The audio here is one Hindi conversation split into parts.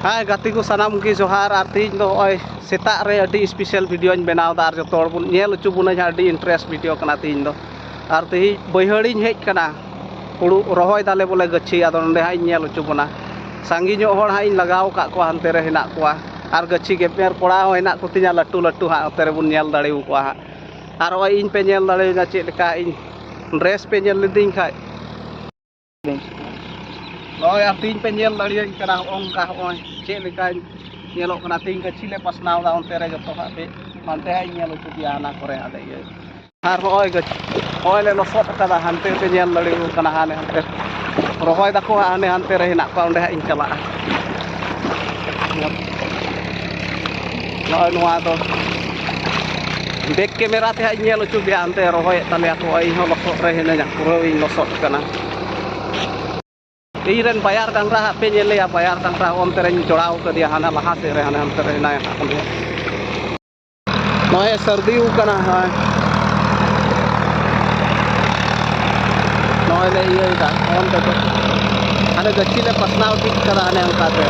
हाय गाती को सनाम की जोहार और तीन दो सेता रे अडी स्पेशल वीडियो बनाव दा जो तोड़ बुन नेल उचु बुन अडी इंटरेस्ट वीडियो कना तीन दो और ती बैहड़ी हेज कना हुड़ू रोहय दाले बोले गच्छी आदो नंदे हाई नेल उचु बुना सांगी जो हड़ हाई लगाव का को हनते रे हेना कोआ और गच्छी गेपेर कोड़ा हो हेना कुतिया लट्टू लट्टू हा ओते रे बुन नेल दाड़े कोआ और ओय इन पे नेल दाड़े ना चेद लेका इन ड्रेस पे नेल लिदिन खाय ओय आ तीन पे नेल दाड़े कना ओंका ओय चेद लेका नेलो कना तीन गच्छी ले पसनाव दा ओते रे जतो हा पे हनते हाई नेल उचु दिया ना करे आदे ये और ओय गच्छी ओय ले लसोट कदा हनते पे नेल दाड़े कना हाने हनते रोहय दाको हाने हनते रे हेना को ओंडे इन चला नॉय नुआ दो बैक कैमरा ते नेल उचु दिया हनते रोहय ताले को आई हो लसोट रे हेना पूरा इन लसोट कना ईरन बायार डांगरा पे नेले या बायार डांगरा ओमते रे जोड़ाव कदिया हाना लहा से रे हाना हमते रे ना नॉय सर्दी कना है नॉय ले ये दा ओम तो हाने गच्छी ले पसनाव ठीक करा हाने अंका पे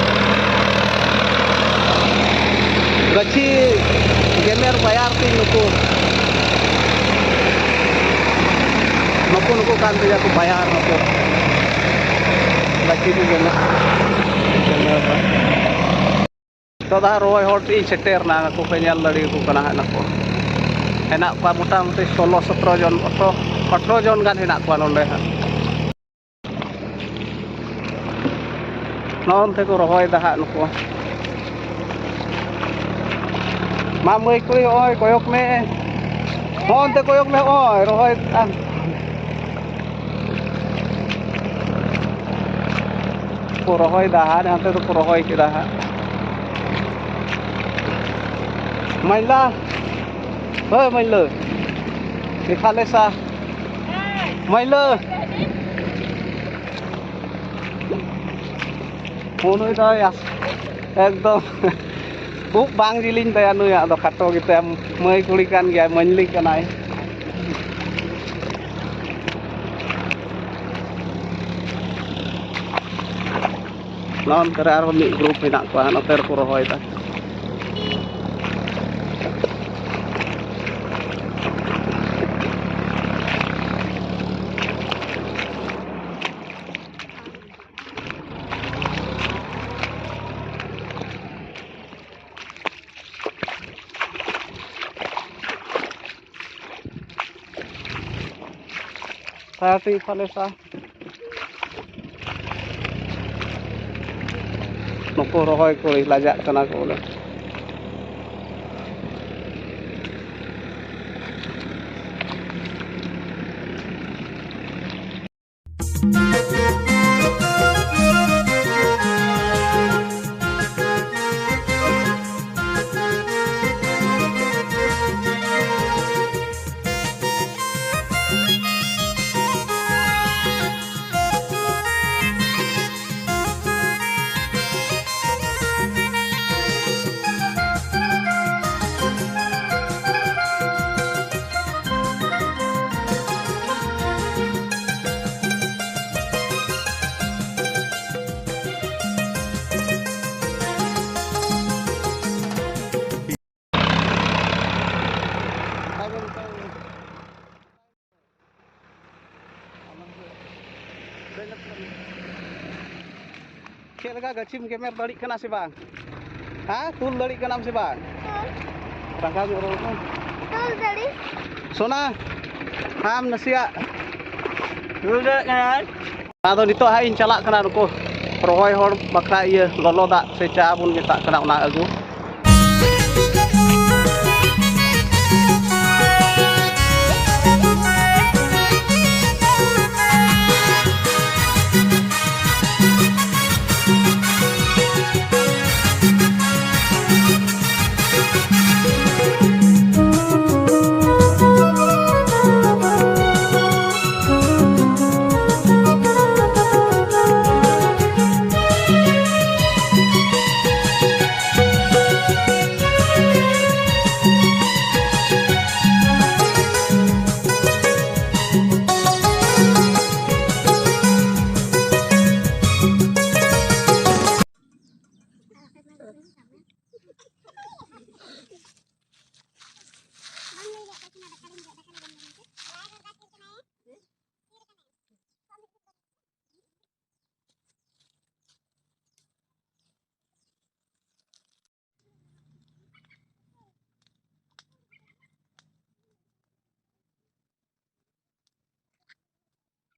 गच्छी गेमेर बायार तीन नुको कान ते को बायार नुको गच्छी को गेमेर तो दा रोय हर ती सेटेर ना को पे नेल लड़ी को कना है नको हेना को मोटा मोटी 16 17 जन 18 जन गान हेना को नोंडे हा नौन थे को रोय दा हा नको मा मई कुई ओय कोयक में होन ते कोयक में ओय रोय को रोय दा हा हाते तो को रोय किदा हा मैला ओय मैला दिखाले सा मैला होनो दा या एकदम खूब बांग जिलिन तया नुया दो खाटो गिते मई कुड़ी कान गया मनली कनाय नॉन करे आरो मी ग्रुप हेना को नते रे को रोय दा Tapi kalau sah, nuko rohoi kuri lajak kena kule. Cek lega gacim kemer balik kena si bang? Hah? Tul balik kena si bang? Rangka orang tu. Tul dari. Sona, ham nasia. Tul dari kan? Atau dito hain calak kena nuko. Rohoi hor bakra iya lolo dak seca pun kita kena nak agu. cuma dakar ini, dakar ini.